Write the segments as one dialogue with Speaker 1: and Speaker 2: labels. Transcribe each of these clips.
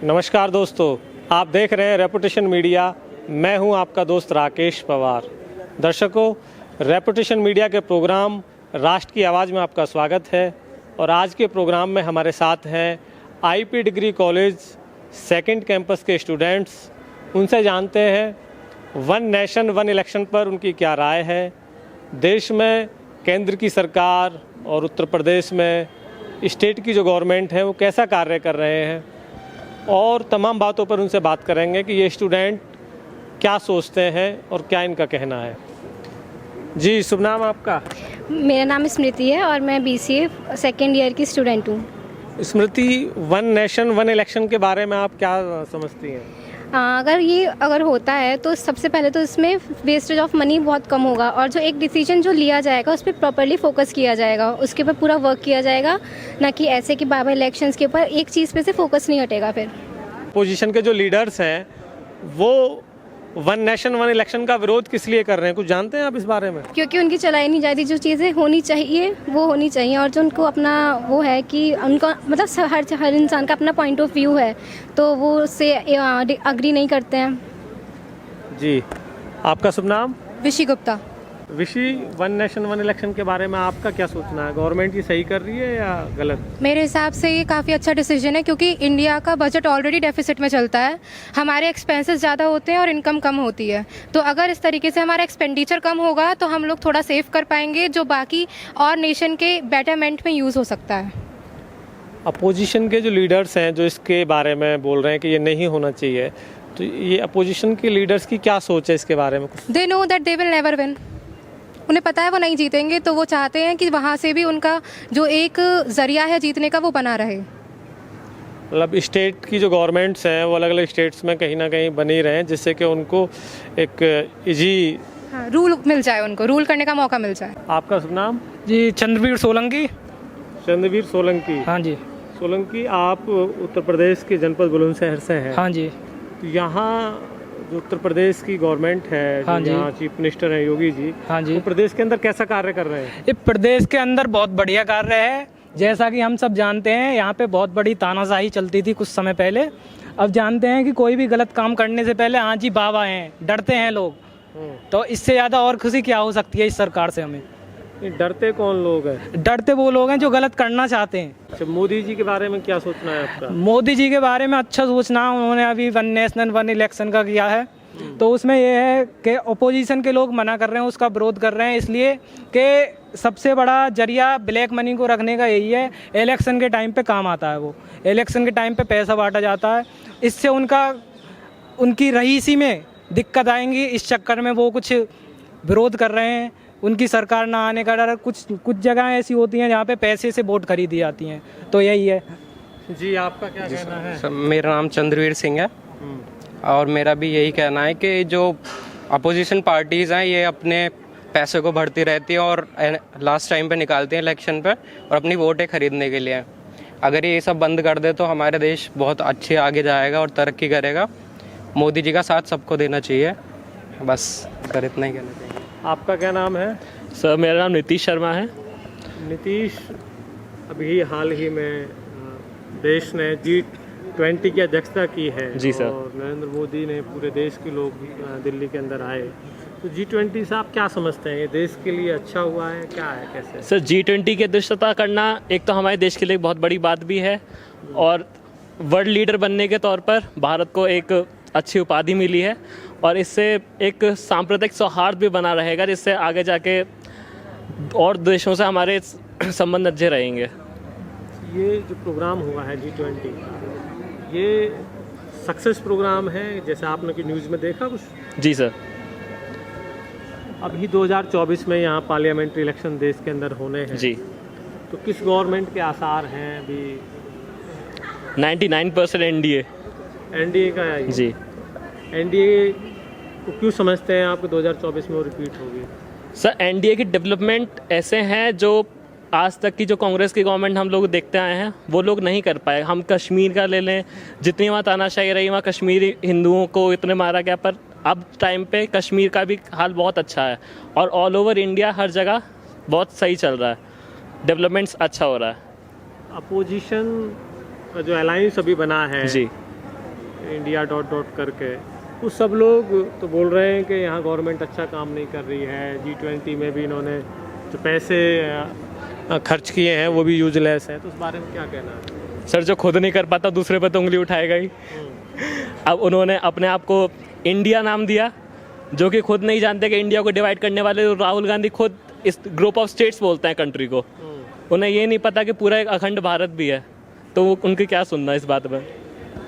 Speaker 1: नमस्कार दोस्तों, आप देख रहे हैं रेपुटेशन मीडिया। मैं हूं आपका दोस्त राकेश पवार। दर्शकों, रेपुटेशन मीडिया के प्रोग्राम राष्ट्र की आवाज़ में आपका स्वागत है। और आज के प्रोग्राम में हमारे साथ हैं IP degree college second campus के स्टूडेंट्स। उनसे जानते हैं वन नेशन वन इलेक्शन पर उनकी क्या राय है, देश में केंद्र की सरकार और उत्तर प्रदेश में स्टेट की जो गवर्नमेंट है वो कैसा कार्य कर रहे हैं, और तमाम बातों पर उनसे बात करेंगे कि ये स्टूडेंट क्या सोचते हैं और क्या इनका कहना है। जी, शुभ नाम आपका?
Speaker 2: मेरा नाम स्मृति है और मैं बीसीए सेकेंड ईयर की स्टूडेंट हूँ।
Speaker 1: स्मृति, वन नेशन वन इलेक्शन के बारे में आप क्या समझती हैं?
Speaker 2: अगर होता है तो सबसे पहले तो इसमें वेस्टेज ऑफ मनी बहुत कम होगा, और जो एक डिसीजन जो लिया जाएगा उस पर प्रॉपर्ली फोकस किया जाएगा, उसके ऊपर पूरा वर्क किया जाएगा, ना कि ऐसे कि बार-बार इलेक्शंस के ऊपर एक चीज़ पे से फोकस नहीं हटेगा। फिर
Speaker 1: पोजीशन के जो लीडर्स हैं वो वन नेशन वन इलेक्शन का विरोध किस लिए कर रहे हैं, कुछ जानते हैं आप इस बारे में?
Speaker 2: क्योंकि उनकी चलाई नहीं जाती, जो चीज़ें होनी चाहिए वो होनी चाहिए, और जो उनको अपना वो है कि उनका मतलब हर इंसान का अपना पॉइंट ऑफ व्यू है, तो वो उससे अग्री नहीं करते हैं।
Speaker 1: जी, आपका शुभ नाम?
Speaker 2: विशी गुप्ता।
Speaker 1: विशी, वन नेशन वन इलेक्शन के बारे में आपका क्या सोचना है? गवर्नमेंट ये सही कर रही है या गलत?
Speaker 3: मेरे हिसाब से ये काफ़ी अच्छा डिसीजन है, क्योंकि इंडिया का बजट ऑलरेडी डेफिसिट में चलता है। हमारे एक्सपेंसेस ज़्यादा होते हैं और इनकम कम होती है, तो अगर इस तरीके से हमारा एक्सपेंडिचर कम होगा तो हम लोग थोड़ा सेव कर पाएंगे, जो बाकी और नेशन के बेटरमेंट में यूज़ हो सकता है।
Speaker 1: अपोजिशन के जो लीडर्स हैं जो इसके बारे में बोल रहे हैं कि ये नहीं होना चाहिए, तो ये अपोजिशन के लीडर्स की क्या सोच है इसके बारे में? कुछ
Speaker 3: they know that they will never win. उन्हें पता है वो नहीं जीतेंगे, तो वो चाहते हैं कि वहाँ से भी उनका जो एक जरिया है जीतने का वो बना रहे।
Speaker 1: मतलब स्टेट की जो गवर्नमेंट्स हैं वो अलग अलग स्टेट्स में कहीं ना कहीं बनी रहे, जिससे कि उनको एक इजी
Speaker 3: रूल मिल जाए, उनको रूल करने का मौका मिल जाए।
Speaker 1: आपका शुभ नाम?
Speaker 4: जी, चंद्रवीर सोलंकी।
Speaker 1: चंद्रवीर सोलंकी।
Speaker 4: हाँ जी।
Speaker 1: सोलंकी, आप उत्तर प्रदेश के जनपद बुलंदशहर से हैं।
Speaker 4: हाँ जी।
Speaker 1: तो यहाँ जो उत्तर प्रदेश की गवर्नमेंट है,
Speaker 4: हाँ जी,
Speaker 1: यहाँ चीफ मिनिस्टर हैं योगी जी,
Speaker 4: हाँ जी,
Speaker 1: वो प्रदेश के अंदर कैसा कार्य कर रहे हैं?
Speaker 4: ये प्रदेश के अंदर बहुत बढ़िया कार्य है। जैसा कि हम सब जानते हैं, यहाँ पे बहुत बड़ी तानाशाही चलती थी कुछ समय पहले। अब जानते हैं कि कोई भी गलत काम करने से पहले हाँ जी बाबा हैं, डरते हैं लोग। तो इससे ज़्यादा और खुशी क्या हो सकती है इस सरकार से हमें?
Speaker 1: डरते कौन लोग हैं?
Speaker 4: डरते वो लोग हैं जो गलत करना चाहते हैं।
Speaker 1: अच्छा, मोदी जी के बारे में क्या सोचना है आपका?
Speaker 4: मोदी जी के बारे में अच्छा सोचना, उन्होंने अभी वन नेशन वन इलेक्शन का किया है, तो उसमें ये है कि अपोजिशन के लोग मना कर रहे हैं, उसका विरोध कर रहे हैं, इसलिए कि सबसे बड़ा जरिया ब्लैक मनी को रखने का यही है। इलेक्शन के टाइम पे काम आता है, वो इलेक्शन के टाइम पे पैसा बांटा जाता है, इससे उनकी रईसी में दिक्कत आएंगी। इस चक्कर में वो कुछ विरोध कर रहे हैं, उनकी सरकार ना आने का डर। कुछ जगह ऐसी होती हैं जहाँ पे पैसे से वोट खरीदी जाती हैं, तो यही है।
Speaker 1: जी, आपका क्या कहना है?
Speaker 5: मेरा नाम चंद्रवीर सिंह है, और मेरा भी यही कहना है कि जो अपोजिशन पार्टीज़ हैं ये अपने पैसे को भरती रहती है और लास्ट टाइम पे निकालती हैं इलेक्शन पे, और अपनी वोटें खरीदने के लिए। अगर ये सब बंद कर दे तो हमारे देश बहुत अच्छे आगे जाएगा और तरक्की करेगा। मोदी जी का साथ सबको देना चाहिए, बस सर इतना ही कहना चाहिए।
Speaker 1: आपका क्या नाम है?
Speaker 6: सर, मेरा नाम नीतीश शर्मा है।
Speaker 1: नीतीश, अभी हाल ही में देश ने G20 की अध्यक्षता की है।
Speaker 6: जी सर।
Speaker 1: और नरेंद्र मोदी ने पूरे देश के लोग दिल्ली के अंदर आए, तो G20 से आप क्या समझते हैं? ये देश के लिए अच्छा हुआ है, क्या है, कैसे?
Speaker 6: सर, G20 की अध्यक्षता करना एक तो हमारे देश के लिए बहुत बड़ी बात भी है, और वर्ल्ड लीडर बनने के तौर पर भारत को एक अच्छी उपाधि मिली है, और इससे एक सांप्रदायिक सौहार्द भी बना रहेगा, जिससे आगे जाके और देशों से हमारे संबंध अच्छे रहेंगे।
Speaker 1: ये जो प्रोग्राम हुआ है G20, ये सक्सेस प्रोग्राम है, जैसे आपने कि न्यूज़ में देखा कुछ?
Speaker 6: जी सर।
Speaker 1: अभी 2024 में यहाँ पार्लियामेंट्री इलेक्शन देश के अंदर होने हैं।
Speaker 6: जी।
Speaker 1: तो किस गवर्नमेंट के आसार हैं अभी?
Speaker 6: 99%
Speaker 1: एनडीए का है।
Speaker 6: जी।
Speaker 1: एनडीए को क्यों समझते हैं आप कि 2024 में वो रिपीट होगी?
Speaker 6: सर, एनडीए की डेवलपमेंट ऐसे हैं जो आज तक की जो कांग्रेस की गवर्नमेंट हम लोग देखते आए हैं वो लोग नहीं कर पाए। हम कश्मीर का ले लें, जितनी वहाँ तानाशाही रही, वहाँ कश्मीरी हिंदुओं को इतने मारा गया, पर अब टाइम पे कश्मीर का भी हाल बहुत अच्छा है, और ऑल ओवर इंडिया हर जगह बहुत सही चल रहा है, डेवलपमेंट्स अच्छा हो रहा है।
Speaker 1: अपोजिशन का जो अलायंस अभी बना है
Speaker 6: जी,
Speaker 1: इंडिया डॉट डॉट करके, वो सब लोग तो बोल रहे हैं कि यहाँ गवर्नमेंट अच्छा काम नहीं कर रही है, G20 में भी इन्होंने जो पैसे खर्च किए हैं वो भी यूजलेस है, तो उस बारे में क्या कहना है?
Speaker 6: सर, जो खुद नहीं कर पाता दूसरे पे तो उंगली उठाएगा ही। अब उन्होंने अपने आप को इंडिया नाम दिया, जो कि खुद नहीं जानते कि इंडिया को डिवाइड करने वाले राहुल गांधी खुद इस ग्रुप ऑफ स्टेट्स बोलते हैं कंट्री को। उन्हें ये नहीं पता कि पूरा एक अखंड भारत भी है, तो वो उनकी क्या सुनना इस बात पर।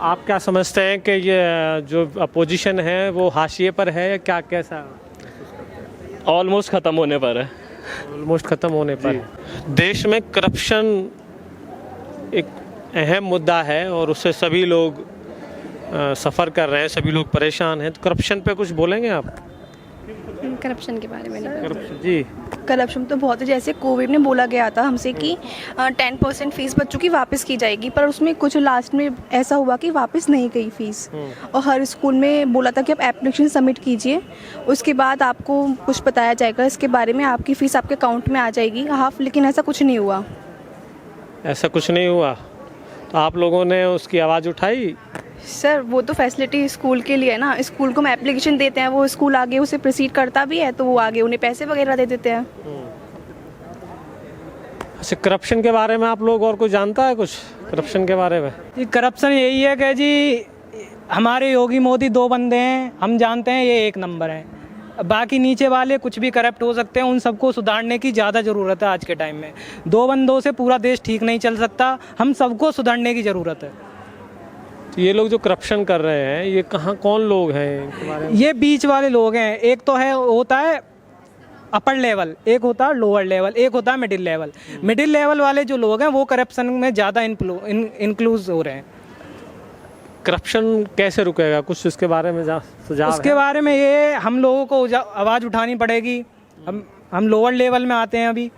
Speaker 1: आप क्या समझते हैं कि ये जो अपोजिशन है वो हाशिए पर है या क्या, कैसा?
Speaker 6: ऑलमोस्ट ख़त्म होने पर है।
Speaker 1: ऑलमोस्ट ख़त्म होने पर है। देश में करप्शन एक अहम मुद्दा है और उससे सभी लोग सफ़र कर रहे हैं, सभी लोग परेशान हैं, तो करप्शन पे कुछ बोलेंगे आप?
Speaker 2: करप्शन के बारे में नहीं।
Speaker 1: करप्शन जी,
Speaker 7: करप्शन तो बहुत है। जैसे कोविड में बोला गया था हमसे कि 10% फीस बच्चों की वापस की जाएगी, पर उसमें कुछ लास्ट में ऐसा हुआ कि वापस नहीं गई फीस। और हर स्कूल में बोला था कि आप एप्लीकेशन सबमिट कीजिए, उसके बाद आपको कुछ बताया जाएगा इसके बारे में, आपकी फ़ीस आपके अकाउंट में आ जाएगी हाफ, लेकिन ऐसा कुछ नहीं हुआ।
Speaker 1: ऐसा कुछ नहीं हुआ, तो आप लोगों ने उसकी आवाज़ उठाई?
Speaker 7: सर वो तो फैसिलिटी स्कूल के लिए है ना, स्कूल को हम एप्लीकेशन देते हैं, वो स्कूल आगे उसे प्रोसीड करता भी है तो वो आगे उन्हें पैसे वगैरह दे देते हैं।
Speaker 1: अच्छा, करप्शन के बारे में आप लोग और कुछ जानता है कुछ करप्शन के बारे में?
Speaker 4: जी करप्शन यही है कि जी हमारे योगी मोदी दो बंदे हैं, हम जानते हैं ये एक नंबर है, बाकी नीचे वाले कुछ भी करप्ट हो सकते हैं, उन सबको सुधारने की ज़्यादा ज़रूरत है आज के टाइम में। दो बंदों से पूरा देश ठीक नहीं चल सकता, हम सबको सुधारने की ज़रूरत है।
Speaker 1: तो ये लोग जो करप्शन कर रहे हैं ये कहाँ, कौन लोग हैं इनके बारे में?
Speaker 4: ये बीच वाले लोग हैं, एक तो है होता है अपर लेवल, एक होता है लोअर लेवल, एक होता है मिडिल लेवल। मिडिल लेवल वाले जो लोग हैं वो करप्शन में ज़्यादा इंक्लूज हो रहे हैं।
Speaker 1: करप्शन कैसे रुकेगा, कुछ इसके बारे में सुझाव
Speaker 4: उसके
Speaker 1: है?
Speaker 4: बारे में ये हम लोगों को आवाज़ उठानी पड़ेगी। हम लोअर लेवल में आते हैं अभी,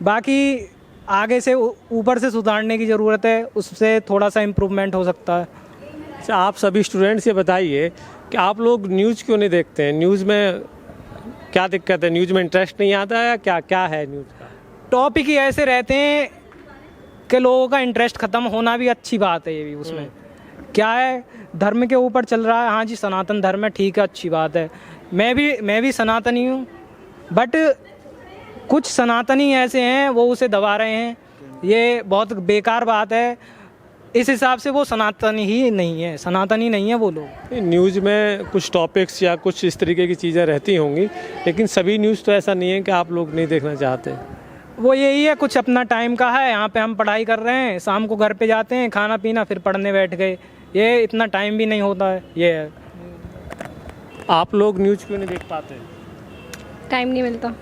Speaker 4: बाकी आगे से ऊपर से सुधारने की ज़रूरत है, उससे थोड़ा सा इम्प्रूवमेंट हो सकता है।
Speaker 1: अच्छा, आप सभी स्टूडेंट्स ये बताइए कि आप लोग न्यूज़ क्यों नहीं देखते हैं? न्यूज़ में क्या दिक्कत है? न्यूज़ में इंटरेस्ट नहीं आता है या क्या क्या है न्यूज़ का?
Speaker 4: टॉपिक ही ऐसे रहते हैं कि लोगों का इंटरेस्ट ख़त्म होना भी अच्छी बात है। ये भी उसमें क्या है, धर्म के ऊपर चल रहा है। हाँ जी, सनातन धर्म है, ठीक है, अच्छी बात है। मैं भी सनातनी हूँ, बट कुछ सनातनी ऐसे हैं वो उसे दबा रहे हैं, ये बहुत बेकार बात है। इस हिसाब से वो सनातनी ही नहीं है, सनातनी नहीं है वो लोग।
Speaker 1: न्यूज़ में कुछ टॉपिक्स या कुछ इस तरीके की चीज़ें रहती होंगी, लेकिन सभी न्यूज़ तो ऐसा नहीं है कि आप लोग नहीं देखना चाहते।
Speaker 4: वो यही है, कुछ अपना टाइम का है, यहाँ पे हम पढ़ाई कर रहे हैं, शाम को घर पे जाते हैं, खाना पीना, फिर पढ़ने बैठ गए, ये इतना टाइम भी नहीं होता है। ये है।
Speaker 1: आप लोग न्यूज़ क्यों नहीं देख पाते?
Speaker 2: टाइम नहीं मिलता।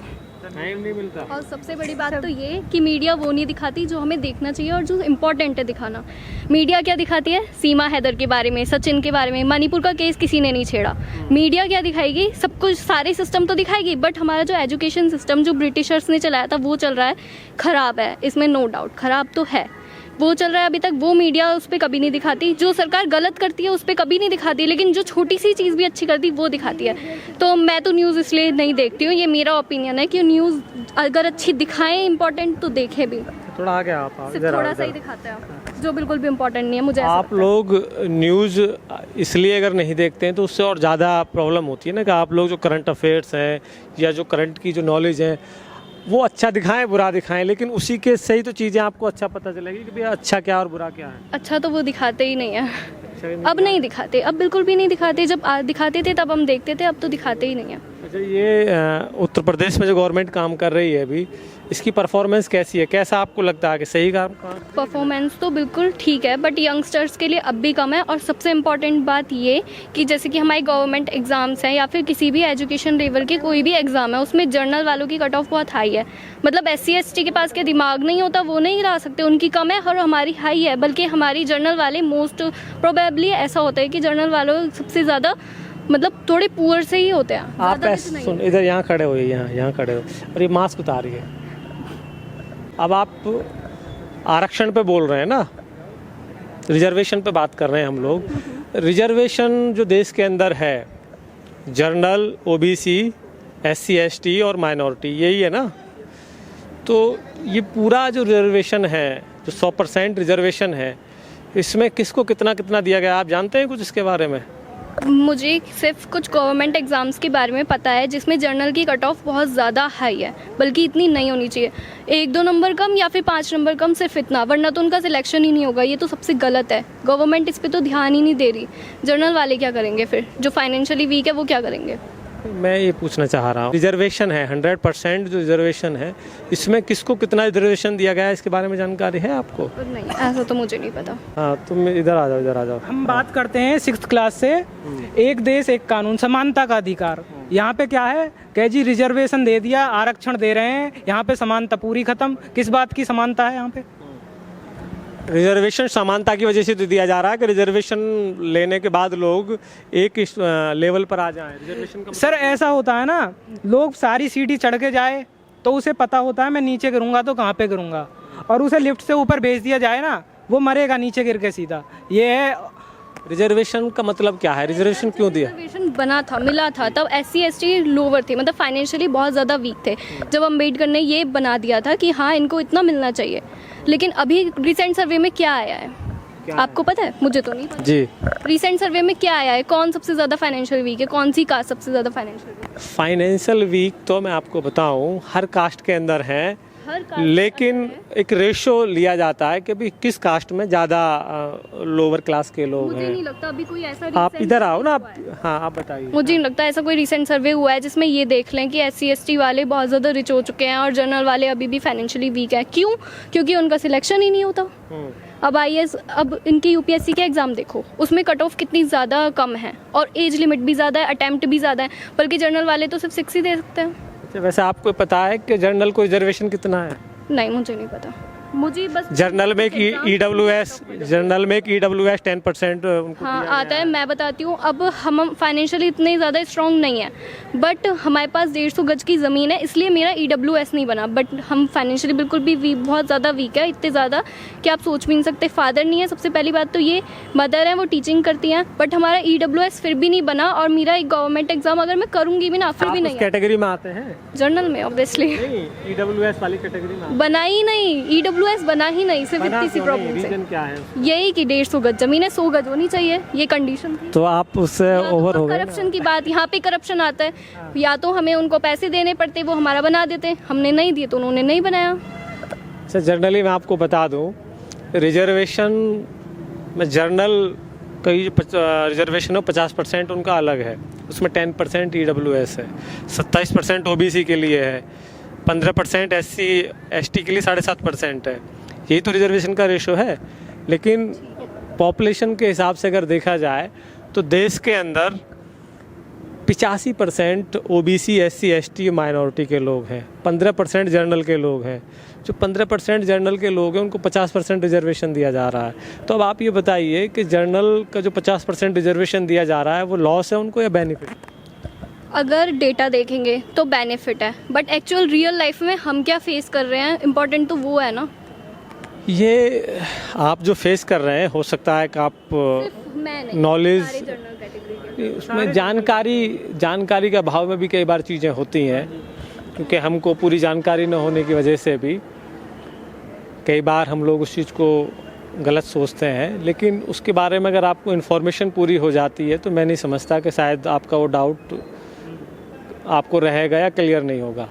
Speaker 1: टाइम नहीं मिलता।
Speaker 2: और सबसे बड़ी बात तो ये कि मीडिया वो नहीं दिखाती जो हमें देखना चाहिए और जो इम्पोर्टेंट है दिखाना। मीडिया क्या दिखाती है? सीमा हैदर के बारे में, सचिन के बारे में, मणिपुर का केस किसी ने नहीं छेड़ा। मीडिया क्या दिखाएगी? सब कुछ, सारे सिस्टम तो दिखाएगी, बट हमारा जो एजुकेशन सिस्टम जो ब्रिटिशर्स ने चलाया था वो चल रहा है, ख़राब है, इसमें नो डाउट ख़राब तो है, वो चल रहा है अभी तक। वो मीडिया उस पर कभी नहीं दिखाती। जो सरकार गलत करती है उस पर कभी नहीं दिखाती, लेकिन जो छोटी सी चीज़ भी अच्छी करती वो दिखाती है। तो मैं तो न्यूज़ इसलिए नहीं देखती हूँ, ये मेरा ओपिनियन है कि न्यूज़ अगर अच्छी दिखाएं इम्पोर्टेंट तो देखे भी,
Speaker 1: थोड़ा आगे आप
Speaker 2: सिर्फ थोड़ा सा ही दिखाते हैं जो बिल्कुल भी इम्पोर्टेंट नहीं है। मुझे ऐसा
Speaker 1: आप लोग न्यूज़ इसलिए अगर नहीं देखते हैं तो उससे और ज़्यादा प्रॉब्लम होती है ना, कि आप लोग जो करंट अफेयर्स हैं या जो करंट की जो नॉलेज है वो अच्छा दिखाएं बुरा दिखाएं, लेकिन उसी के सही तो चीज़ें आपको अच्छा पता चलेगी कि भैया अच्छा क्या और बुरा क्या है।
Speaker 2: अच्छा तो वो दिखाते ही नहीं है, अब नहीं दिखाते, अब बिल्कुल भी नहीं दिखाते। जब दिखाते थे तब हम देखते थे, अब तो दिखाते ही नहीं है।
Speaker 1: अच्छा, ये उत्तर प्रदेश में जो गवर्नमेंट काम कर रही है अभी, इसकी परफॉर्मेंस कैसी है? कैसा आपको लगता है कि सही काम?
Speaker 2: परफॉर्मेंस तो बिल्कुल ठीक है, बट यंगस्टर्स के लिए अब भी कम है। और सबसे इम्पॉर्टेंट बात ये कि जैसे कि हमारे गवर्नमेंट एग्ज़ाम्स हैं या फिर किसी भी एजुकेशन लेवल के कोई भी एग्ज़ाम है, उसमें जर्नल वालों की कट ऑफ बहुत हाई है। मतलब SC ST के पास क्या दिमाग नहीं होता, वो नहीं ला सकते, उनकी कम है, और हमारी हाई है। बल्कि हमारी जर्नल वाले मोस्ट प्रोबेबली ऐसा होता है कि जर्नल वालों सबसे ज़्यादा मतलब थोड़े पुअर से ही होते हैं।
Speaker 1: आप ऐसे सुन, इधर यहाँ खड़े हो, यहाँ खड़े हो, और ये मास्क उतारी है। अब आप आरक्षण पे बोल रहे हैं ना, रिजर्वेशन पे बात कर रहे हैं हम लोग। रिजर्वेशन जो देश के अंदर है, जर्नल, OBC, SC ST और माइनॉरिटी, यही है ना। तो ये पूरा जो रिजर्वेशन है, जो 100% रिजर्वेशन है, इसमें किसको कितना कितना दिया गया, आप जानते हैं कुछ इसके बारे में?
Speaker 2: मुझे सिर्फ कुछ गवर्नमेंट एग्ज़ाम्स के बारे में पता है जिसमें जर्नल की कट ऑफ बहुत ज़्यादा हाई है, बल्कि इतनी नहीं होनी चाहिए। 1-2 नंबर कम या फिर 5 नंबर कम, सिर्फ इतना, वरना तो उनका सिलेक्शन ही नहीं होगा। ये तो सबसे गलत है। गवर्नमेंट इस पर तो ध्यान ही नहीं दे रही। जर्नल वाले क्या करेंगे फिर? जो फाइनेंशियली वीक है वो क्या करेंगे?
Speaker 1: मैं ये पूछना चाह रहा हूँ, रिजर्वेशन है 100% जो रिजर्वेशन है, इसमें किसको कितना रिजर्वेशन दिया गया है, इसके बारे में जानकारी है आपको?
Speaker 2: नहीं, ऐसा तो मुझे नहीं पता।
Speaker 1: हाँ, तुम इधर आ जाओ, इधर आ जाओ।
Speaker 4: हम बात करते हैं 6th क्लास से, एक देश एक कानून, समानता का अधिकार। यहाँ पे क्या है कि जी रिजर्वेशन दे दिया, आरक्षण दे रहे हैं, यहाँ पे समानता पूरी खत्म। किस बात की समानता है यहाँ पे?
Speaker 1: रिजर्वेशन समानता की वजह से तो दिया जा रहा है कि रिजर्वेशन लेने के बाद लोग एक लेवल पर आ जाएं। रिजर्वेशन का
Speaker 4: सर ऐसा होता है ना, लोग सारी सीढ़ी चढ़ के जाए तो उसे पता होता है मैं नीचे गिरूंगा तो कहाँ पे गिरूंगा, और उसे लिफ्ट से ऊपर भेज दिया जाए ना, वो मरेगा नीचे गिर के सीधा। ये है
Speaker 1: रिजर्वेशन का मतलब क्या है, रिजर्वेशन क्यों दिया?
Speaker 2: रिजर्वेशन बना था, मिला था, तब SC ST लोअर थे, मतलब फाइनेंशियली बहुत ज़्यादा वीक थे। जब अम्बेडकर ने ये बना दिया था कि हाँ इनको इतना मिलना चाहिए। लेकिन अभी रिसेंट सर्वे में क्या आया है, आपको पता है? मुझे तो नहीं पता
Speaker 1: जी।
Speaker 2: रिसेंट सर्वे में क्या आया है, कौन सबसे ज़्यादा फाइनेंशियल वीक है, कौन सी कास्ट सबसे ज़्यादा फाइनेंशियल वीक?
Speaker 1: फाइनेंशियल वीक तो मैं आपको बताऊं हर कास्ट के अंदर है, लेकिन एक रेशो लिया जाता है कि भी किस कास्ट में ज़्यादा लोअर क्लास के लोग
Speaker 2: मुझे
Speaker 1: हैं।
Speaker 2: नहीं लगता अभी कोई ऐसा
Speaker 1: आप
Speaker 2: recent
Speaker 1: इधर आओ ना,
Speaker 2: survey
Speaker 1: आप
Speaker 2: हुआ है।
Speaker 1: हाँ आप बताइए।
Speaker 2: मुझे नहीं लगता ऐसा कोई रिसेंट सर्वे हुआ है जिसमें ये देख लें कि SC ST वाले बहुत ज़्यादा रिच हो चुके हैं और जनरल वाले अभी भी फाइनेंशियली वीक है। क्यों? क्योंकि उनका सिलेक्शन ही नहीं होता। अब IAS, अब इनकी UPSC के एग्ज़ाम देखो, उसमें कट ऑफ कितनी ज़्यादा कम है और एज लिमिट भी ज़्यादा है, अटैम्प्ट भी ज़्यादा है, बल्कि जनरल वाले तो सिर्फ 6 ही दे सकते हैं।
Speaker 1: अच्छा, वैसे आपको पता है कि जर्नल को रिजर्वेशन कितना है?
Speaker 2: नहीं, मुझे नहीं पता। मुझे बस
Speaker 1: जर्नल में कि EWS, जर्नल में कि EWS 10% उनको
Speaker 2: हाँ
Speaker 1: दिया
Speaker 2: आता
Speaker 1: गया
Speaker 2: है, मैं बताती हूँ। अब हम फाइनेंशियली इतने ज़्यादा स्ट्रॉन्ग नहीं है, बट हमारे पास 150 गज की ज़मीन है, इसलिए मेरा EWS नहीं बना। बट हम फाइनेंशियली बिल्कुल भी बहुत ज़्यादा वीक है, इतने ज़्यादा कि आप सोच भी नहीं सकते। फादर नहीं है, सबसे पहली बात तो ये, मदर है वो टीचिंग करती हैं, बट हमारा EWS फिर भी नहीं बना। और मेरा एक गवर्नमेंट एग्जाम अगर मैं करूँगी भी ना, फिर
Speaker 1: आप
Speaker 2: भी
Speaker 1: उस
Speaker 2: नहीं है।
Speaker 1: कैटेगरी में आते हैं?
Speaker 2: जर्नल में ऑब्वियसली
Speaker 1: नहीं, EWS वाली कैटेगरी में
Speaker 2: बना ही नहीं, EWS बना ही नहीं, सिर्फ
Speaker 1: बना
Speaker 2: इतनी सी
Speaker 1: क्यों नहीं?
Speaker 2: प्रॉब्लम
Speaker 1: रीजन
Speaker 2: से
Speaker 1: क्या है?
Speaker 2: यही कि 150 गज जमीन है, 100 गज होनी चाहिए, ये कंडीशन थी।
Speaker 1: तो आप उससे ओवर हो गए ना?
Speaker 2: करप्शन की बात, यहाँ पे करप्शन आता है, या तो हमें उनको पैसे देने पड़ते, वो हमारा बना देते, हमने नहीं दिए तो उन्होंने नहीं बनाया।
Speaker 1: सर जनरली मैं आपको बता दूं, रिजर्वेशन में जर्नल कई रिजर्वेशन हो 50% उनका अलग है, उसमें 10% EWS है, 27% OBC के लिए है, 15% SC ST के लिए 7.5% है। यही तो रिजर्वेशन का रेशो है। लेकिन पॉपुलेशन के हिसाब से अगर देखा जाए तो देश के अंदर 85% OBC SC ST माइनॉरिटी के लोग हैं, 15% जर्नल के लोग हैं। जो 15% जर्नल के लोग हैं उनको 50% रिजर्वेशन दिया जा रहा है। तो अब आप ये बताइए कि जर्नल का जो 50% रिजर्वेशन दिया जा रहा है वो लॉस है उनको या बेनिफिट?
Speaker 2: अगर डेटा देखेंगे तो बेनिफिट है, बट एक्चुअल रियल लाइफ में हम क्या फेस कर रहे हैं, इम्पोर्टेंट तो वो है ना।
Speaker 1: ये आप जो फेस कर रहे हैं, हो सकता है कि आप
Speaker 2: मैं नहीं,
Speaker 1: Knowledge-
Speaker 2: सारे जनरल कैटेगरी के।
Speaker 1: उसमें जानकारी के अभाव में भी कई बार चीज़ें होती हैं, क्योंकि हमको पूरी जानकारी न होने की वजह से भी कई बार हम लोग उस चीज़ को गलत सोचते हैं। लेकिन उसके बारे में अगर आपको इन्फॉर्मेशन पूरी हो जाती है तो मैं नहीं समझता कि शायद आपका वो डाउट आपको रहेगा या क्लियर नहीं होगा।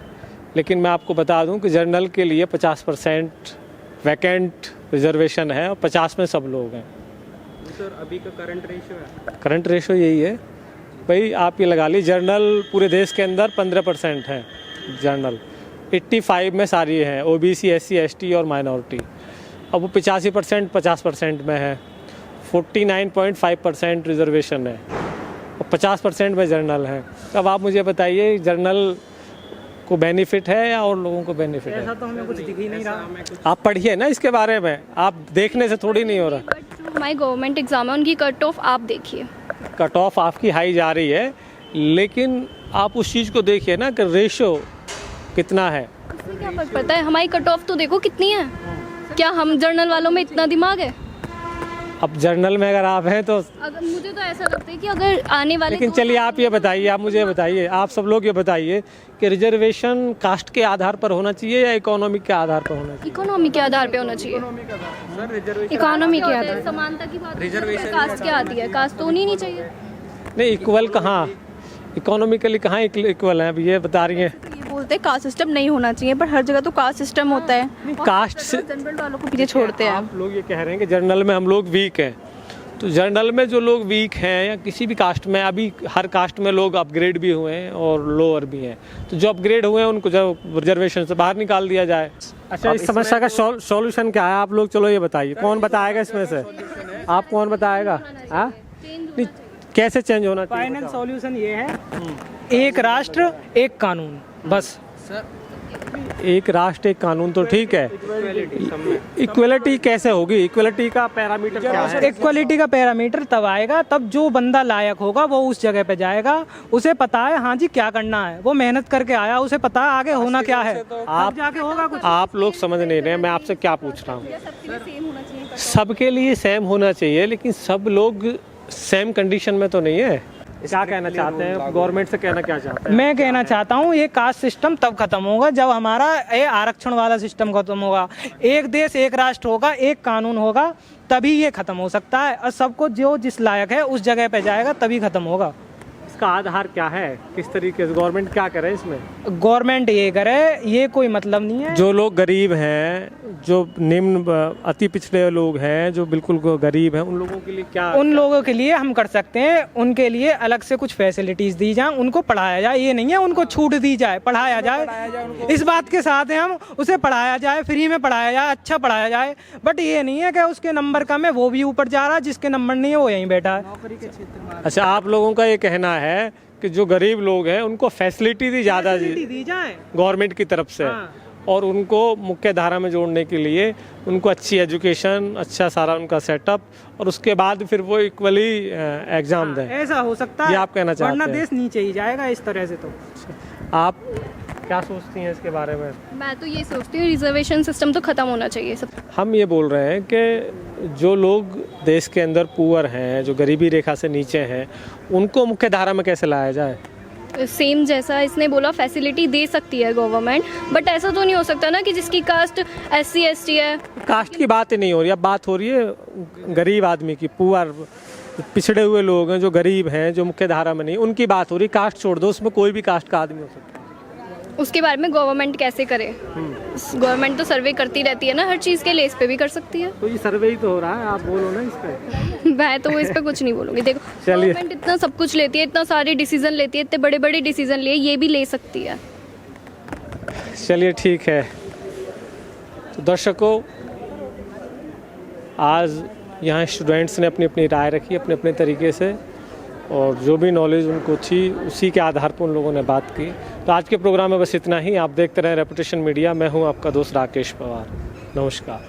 Speaker 1: लेकिन मैं आपको बता दूं कि जर्नल के लिए 50% वैकेंट रिजर्वेशन है और 50 में सब लोग हैं।
Speaker 5: सर अभी का करंट रेशियो है?
Speaker 1: करंट रेशो यही है भाई, आप ये लगा ली, जर्नल पूरे देश के अंदर 15% है जर्नल, 85 में सारी हैं OBC SC ST और माइनॉरिटी। अब वो 85% 50% में है, 49.5% रिजर्वेशन है और 50% में जर्नल है। अब आप मुझे बताइए जर्नल को बेनिफिट है या और लोगों को बेनिफिट है?
Speaker 4: ऐसा तो हमें कुछ दिख ही नहीं रहा।
Speaker 1: आप पढ़िए ना इसके बारे में, आप देखने से थोड़ी नहीं हो रहा।
Speaker 2: बट जो हमारी गवर्नमेंट एग्जाम है उनकी कट ऑफ आप देखिए,
Speaker 1: कट ऑफ आपकी हाई जा रही है, लेकिन आप उस चीज़ को देखिए ना कि रेशो कितना है।
Speaker 2: उससे क्या फर्क पड़ता है? हमारी कट ऑफ तो देखो कितनी है। क्या हम जर्नल वालों में इतना दिमाग है?
Speaker 1: अब जर्नल में अगर आप हैं तो,
Speaker 2: अगर मुझे तो ऐसा लगता है कि अगर आने वाले
Speaker 1: लेकिन चलिए आप ये बताइए, आप मुझे बताइए, आप सब लोग ये बताइए कि रिजर्वेशन कास्ट के आधार पर होना चाहिए या इकोनॉमिक के आधार पर होना चाहिए?
Speaker 2: इकोनॉमी के आधार पे होना चाहिए। इकोनॉमी के आधार, समानता की बात रिजर्वेशन कास्ट क्या आती है? कास्ट तो होनी नहीं चाहिए।
Speaker 1: नहीं, इक्वल कहाँ, इकोनॉमिकली कहाँ इक्वल है? अब ये बता रही हैं
Speaker 7: ये बोलते हैं कास्ट सिस्टम नहीं होना चाहिए, पर हर जगह तो कास्ट सिस्टम होता है।
Speaker 1: कास्ट से।
Speaker 7: जनरल वालों को पीछे छोड़ते हैं।
Speaker 1: आप लोग ये कह रहे हैं कि जर्नल में हम लोग वीक हैं, तो जर्नल में जो लोग वीक हैं या किसी भी कास्ट में, अभी हर कास्ट में लोग अपग्रेड भी हुए हैं और लोअर भी हैं, तो जो अपग्रेड हुए हैं उनको जो रिजर्वेशन से बाहर निकाल दिया जाए। अच्छा, इस समस्या का सॉल्यूशन क्या है? आप लोग चलो ये बताइए, कौन बताएगा इसमें से? आप कौन बताएगा? हाँ, नहीं, कैसे चेंज होना चाहिए?
Speaker 4: फाइनल सॉल्यूशन ये है, एक राष्ट्र एक कानून, बस।
Speaker 1: एक राष्ट्र एक कानून तो ठीक है, इक्वलिटी कैसे होगी? इक्वलिटी का पैरामीटर क्या है?
Speaker 4: इक्वलिटी का पैरामीटर तब आएगा तब जो बंदा लायक होगा वो उस जगह पे जाएगा, उसे पता है हाँ जी क्या करना है, वो मेहनत करके आया, उसे पता है आगे होना क्या है, आप जाके होगा कुछ।
Speaker 1: आप लोग समझ नहीं रहे हैं, मैं आपसे क्या पूछ रहा हूँ। सबके लिए सेम होना चाहिए, लेकिन सब लोग सेम कंडीशन में तो नहीं है। क्या कहना चाहते हैं? गवर्नमेंट से कहना क्या चाहते हैं?
Speaker 4: मैं कहना चाहता हूँ ये कास्ट सिस्टम तब खत्म होगा जब हमारा ये आरक्षण वाला सिस्टम खत्म होगा, एक देश एक राष्ट्र होगा, एक कानून होगा, तभी ये खत्म हो सकता है। और सबको जो जिस लायक है उस जगह पे जाएगा, तभी खत्म होगा।
Speaker 1: इसका आधार क्या है? किस तरीके से गवर्नमेंट क्या करे इसमें?
Speaker 4: गवर्नमेंट ये करे, ये कोई मतलब नहीं है।
Speaker 1: जो लोग गरीब हैं, जो निम्न अति पिछड़े लोग हैं, जो बिल्कुल गरीब हैं, उन लोगों के लिए क्या?
Speaker 4: उन लोगों के लिए हम कर सकते हैं, उनके लिए अलग से कुछ फैसिलिटीज दी जाए, उनको पढ़ाया जाए। ये नहीं है उनको छूट दी जाए, पढ़ाया जाए। इस बात के साथ है हम, उसे पढ़ाया जाए, फ्री में पढ़ाया जाए, अच्छा पढ़ाया जाए। बट ये नहीं है कि उसके नंबर कम है वो भी ऊपर जा रहा है, जिसके नंबर नहीं है वो यहीं बैठा है।
Speaker 1: अच्छा, आप लोगों का ये कहना है कि जो गरीब लोग हैं उनको फैसिलिटी दी ज़्यादा
Speaker 4: दी जाए
Speaker 1: गवर्नमेंट की तरफ से, और उनको मुख्य धारा में जोड़ने के लिए उनको अच्छी एजुकेशन, अच्छा सारा उनका सेटअप, और उसके बाद फिर वो इक्वली एग्जाम दें।
Speaker 4: ऐसा हो सकता है,
Speaker 1: ये आप कहना चाहते हैं?
Speaker 4: वरना देश नीचे ही जाएगा इस तरह से। तो
Speaker 1: आप क्या सोचती हैं इसके बारे में?
Speaker 2: मैं तो ये सोचती हूँ रिजर्वेशन सिस्टम तो खत्म होना चाहिए सब।
Speaker 1: हम ये बोल रहे हैं कि जो लोग देश के अंदर पुअर हैं, जो गरीबी रेखा से नीचे हैं, उनको मुख्य धारा में कैसे लाया जाए?
Speaker 2: सेम जैसा इसने बोला फैसिलिटी दे सकती है गवर्नमेंट, बट ऐसा तो नहीं हो सकता ना कि जिसकी कास्ट SC ST है।
Speaker 1: कास्ट की बात ही नहीं हो रही, अब बात हो रही है गरीब आदमी की, पुअर पिछड़े हुए लोग हैं, जो गरीब हैं, जो मुख्य धारा में नहीं, उनकी बात हो रही। कास्ट छोड़ दो, उसमें कोई भी कास्ट का आदमी हो सकता है।
Speaker 2: उसके बारे में गवर्नमेंट कैसे करे? गवर्नमेंट तो सर्वे करती रहती है ना हर चीज़ के लिए, इस पे भी कर सकती है।
Speaker 1: तो ये सर्वे ही तो हो रहा है, आप बोलो ना इस पे।
Speaker 2: मैं तो इस पे कुछ नहीं बोलूँगी। देखो,
Speaker 1: चलिए।
Speaker 2: गवर्नमेंट इतना सब कुछ लेती है, इतना सारे डिसीजन लेती है, इतने बड़े बड़े डिसीजन लिए, ये भी ले सकती है।
Speaker 1: चलिए ठीक है। तो दर्शकों, आज यहाँ स्टूडेंट्स ने अपनी अपनी राय रखी अपने अपने तरीके से, और जो भी नॉलेज उनको थी उसी के आधार पर उन लोगों ने बात की। तो आज के प्रोग्राम में बस इतना ही। आप देखते रहें रेपुटेशन मीडिया। मैं हूँ आपका दोस्त राकेश पवार। नमस्कार।